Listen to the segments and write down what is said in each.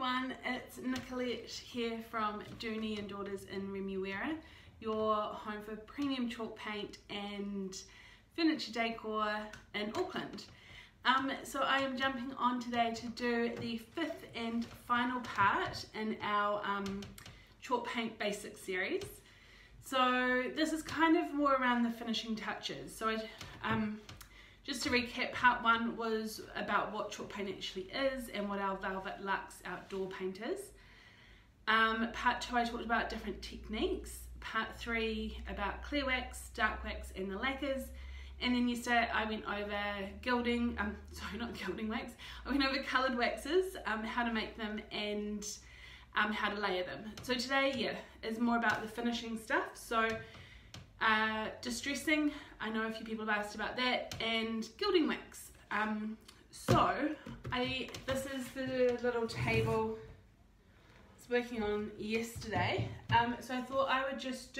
everyone, it's Nicolette here from Dooney and Daughters in Remuera, your home for premium chalk paint and furniture decor in Auckland. So I am jumping on today to do the fifth and final part in our chalk paint basics series. So this is kind of more around the finishing touches. So just to recap, part one was about what chalk paint actually is and what our Velvet Luxe outdoor paint is. Part two, I talked about different techniques. Part three, about clear wax, dark wax and the lacquers. And then yesterday I went over gilding, sorry, not gilding wax, I went over coloured waxes, how to make them and how to layer them. So today, yeah, is more about the finishing stuff. So distressing, I know a few people have asked about that, and gilding wax. This is the little table I was working on yesterday. So I thought I would just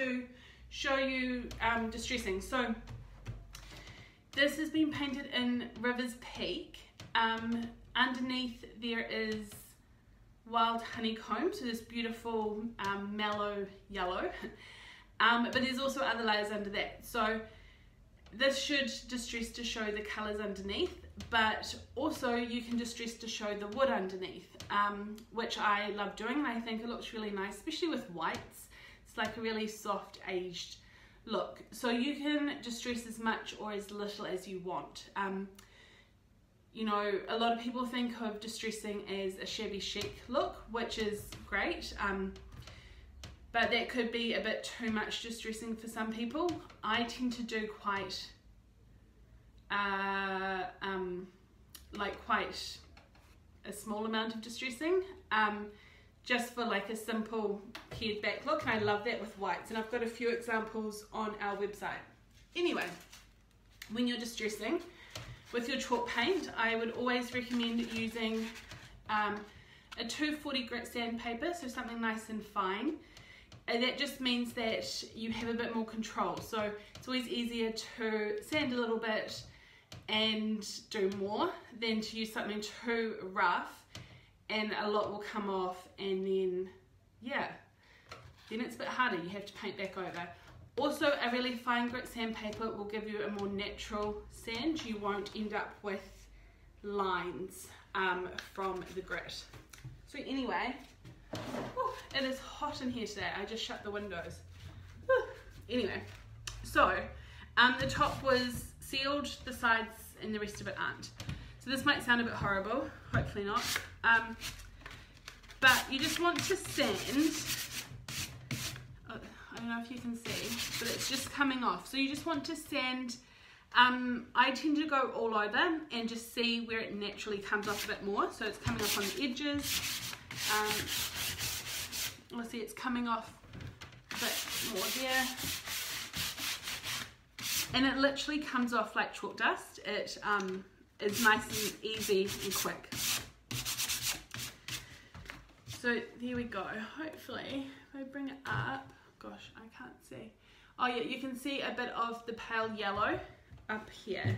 show you distressing. So this has been painted in River's Peak. Underneath there is wild honeycomb, so this beautiful mellow yellow. But there's also other layers under that. So this should distress to show the colours underneath, but also you can distress to show the wood underneath, which I love doing, and I think it looks really nice, especially with whites. It's like a really soft aged look. So you can distress as much or as little as you want. You know, a lot of people think of distressing as a shabby chic look, which is great. But that could be a bit too much distressing for some people. I tend to do quite a small amount of distressing, just for like a simple pared back look, and I love that with whites, and I've got a few examples on our website. Anyway, when you're distressing with your chalk paint, I would always recommend using a 240 grit sandpaper, so something nice and fine. And that just means that you have a bit more control. So it's always easier to sand a little bit and do more than to use something too rough and a lot will come off, and then then it's a bit harder, you have to paint back over. Also, a really fine grit sandpaper will give you a more natural sand. You won't end up with lines from the grit. So anyway, it is hot in here today. I just shut the windows. Anyway, so the top was sealed, the sides and the rest of it aren't. So this might sound a bit horrible, hopefully not. But you just want to sand. I don't know if you can see, but it's just coming off. So you just want to sand. I tend to go all over and just see where it naturally comes off a bit more. So it's coming off on the edges. You'll see it's coming off a bit more there. And it literally comes off like chalk dust. It is nice and easy and quick. So there we go. Hopefully, if I bring it up, gosh, I can't see. Oh yeah, you can see a bit of the pale yellow up here,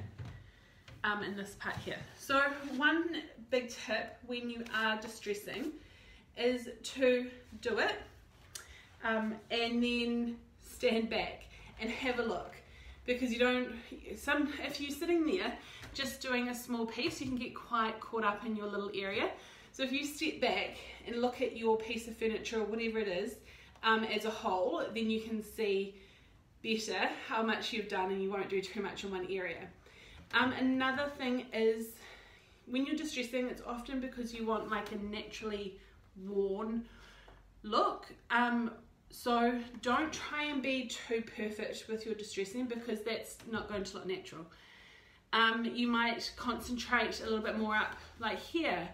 in this part here. So one big tip when you are distressing is to do it and then stand back and have a look, because you don't, if you're sitting there just doing a small piece, you can get quite caught up in your little area. So if you step back and look at your piece of furniture or whatever it is as a whole, then you can see better how much you've done and you won't do too much in one area. Another thing is, when you're distressing, it's often because you want like a naturally worn look. So don't try and be too perfect with your distressing, because that's not going to look natural. You might concentrate a little bit more up like here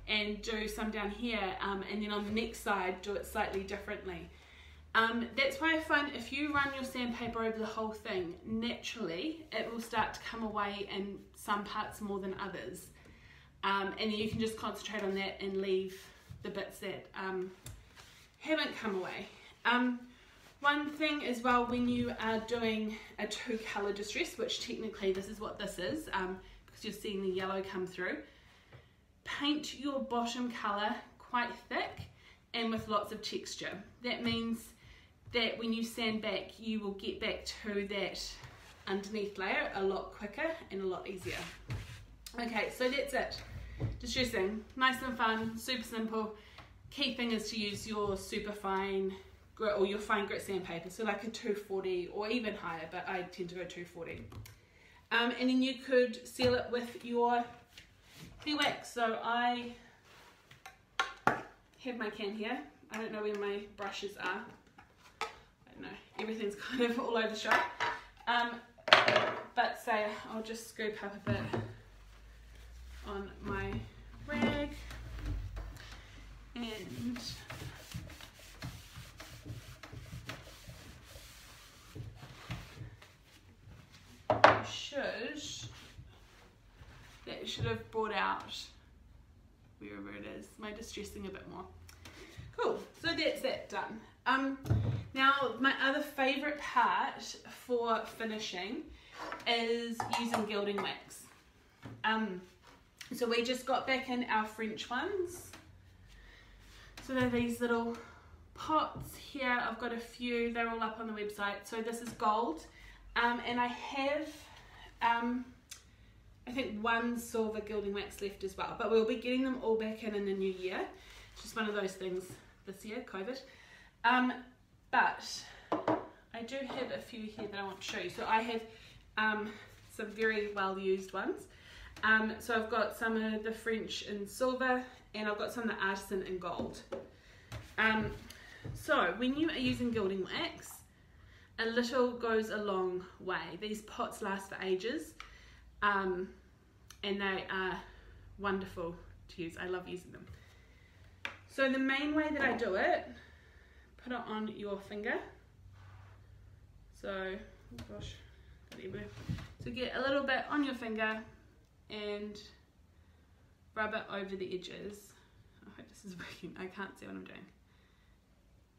and do some down here, and then on the next side do it slightly differently. That's why I find if you run your sandpaper over the whole thing, naturally it will start to come away in some parts more than others, and then you can just concentrate on that and leave the bits that haven't come away. One thing as well, when you are doing a two colour distress, which technically this is what this is, because you're seeing the yellow come through, paint your bottom colour quite thick and with lots of texture. That means that when you sand back, you will get back to that underneath layer a lot quicker and a lot easier. Okay, so that's it. Distressing, nice and fun, super simple. Key thing is to use your super fine grit or your fine grit sandpaper, so like a 240 or even higher, but I tend to go 240. And then you could seal it with your heavy wax. So I have my can here. I don't know where my brushes are. I don't know, everything's kind of all over the shop. But say I'll just scoop up a bit on my rag and that should have brought out wherever it is my distressing a bit more. Cool, so that's that done. Now my other favourite part for finishing is using gilding wax. So we just got back in our French ones. So they're these little pots here. I've got a few, they're all up on the website. So this is gold, and I have I think one silver gilding wax left as well, but we'll be getting them all back in the new year. It's just one of those things this year, COVID. But I do have a few here that I want to show you. So I have some very well used ones. So I've got some of the French in silver, and I've got some of the artisan in gold. So when you are using gilding wax, a little goes a long way. These pots last for ages, and they are wonderful to use. I love using them. So the main way that I do it, put it on your finger. So, oh gosh, got it everywhere. So get a little bit on your finger and rub it over the edges. I hope this is working. I can't see what I'm doing.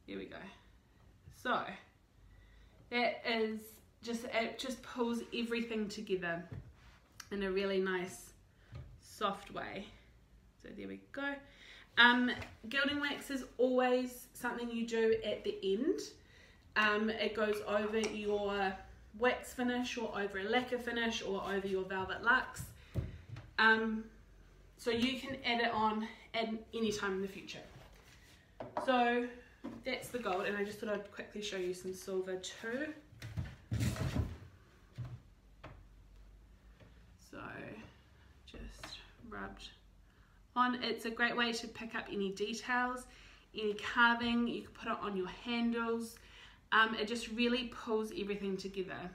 Here we go. So that is just, it just pulls everything together in a really nice soft way. So there we go. Gilding wax is always something you do at the end. It goes over your wax finish or over a lacquer finish or over your velvet luxe. So you can add it on at any time in the future. So that's the gold, and I just thought I'd quickly show you some silver too. So just rubbed on. It's a great way to pick up any details, any carving. You can put it on your handles. It just really pulls everything together.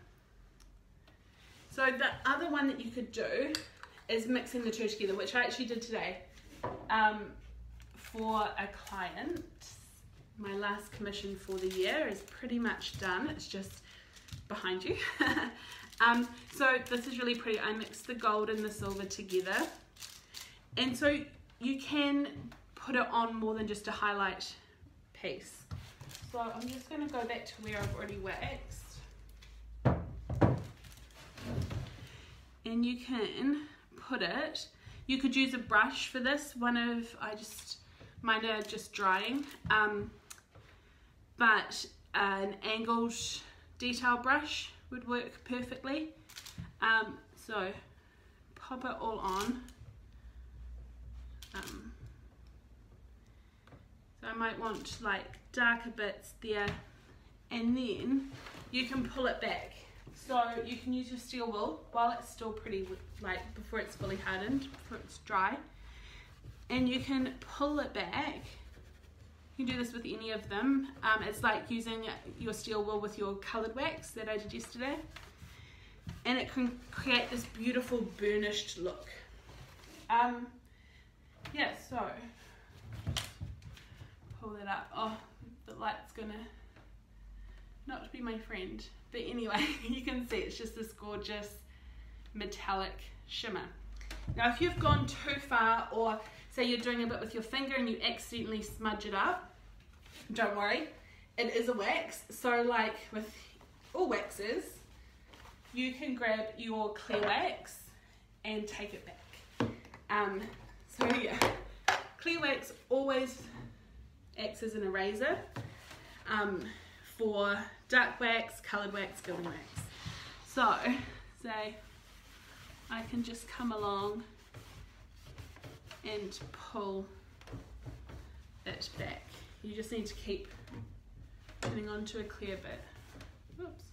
So the other one that you could do is mixing the two together, which I actually did today for a client. My last commission for the year is pretty much done. It's just behind you. So this is really pretty. I mixed the gold and the silver together. And so you can put it on more than just a highlight piece. So I'm just going to go back to where I've already waxed. And you can put it, you could use a brush for this. Mine are just drying. But an angled detail brush would work perfectly. So pop it all on. So I might want like darker bits there, and then you can pull it back. So you can use your steel wool while it's still pretty, like before it's fully hardened, before it's dry, and you can pull it back. You can do this with any of them. It's like using your steel wool with your coloured wax that I did yesterday, and it can create this beautiful burnished look. Yeah, so pull that up. Oh, the light's gonna not be my friend, but anyway, you can see it's just this gorgeous metallic shimmer. Now if you've gone too far, or say you're doing a bit with your finger and you accidentally smudge it up, don't worry, it is a wax. So like with all waxes, you can grab your clear wax and take it back. So yeah, clear wax always always acts as an eraser for dark wax, coloured wax, gilding wax. So, say I can just come along and pull it back. You just need to keep putting onto a clear bit. Oops,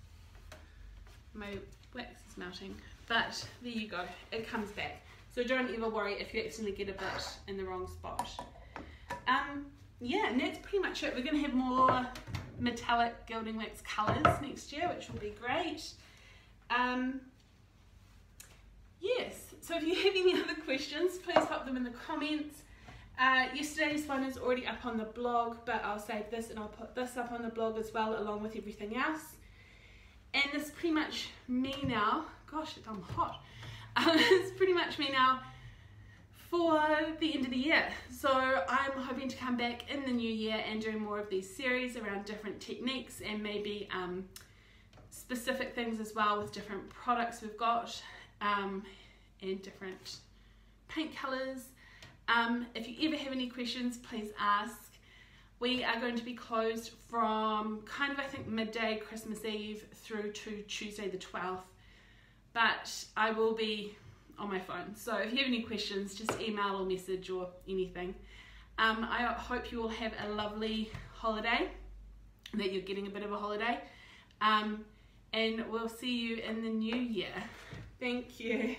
my wax is melting, but there you go, it comes back. So don't ever worry if you accidentally get a bit in the wrong spot. Yeah, and that's pretty much it. We're going to have more metallic gilding wax colours next year, which will be great. Yes, so if you have any other questions, please pop them in the comments. Yesterday's one is already up on the blog, but I'll save this and I'll put this up on the blog as well, along with everything else. And this is pretty much me now. Gosh, I'm hot. It's pretty much me now for the end of the year. So I'm hoping to come back in the new year and do more of these series around different techniques and maybe specific things as well with different products we've got and different paint colours. If you ever have any questions, please ask. We are going to be closed from kind of, I think, midday Christmas Eve through to Tuesday the 12th. But I will be on my phone. So if you have any questions, just email or message or anything. I hope you all have a lovely holiday, that you're getting a bit of a holiday. And we'll see you in the new year. Thank you.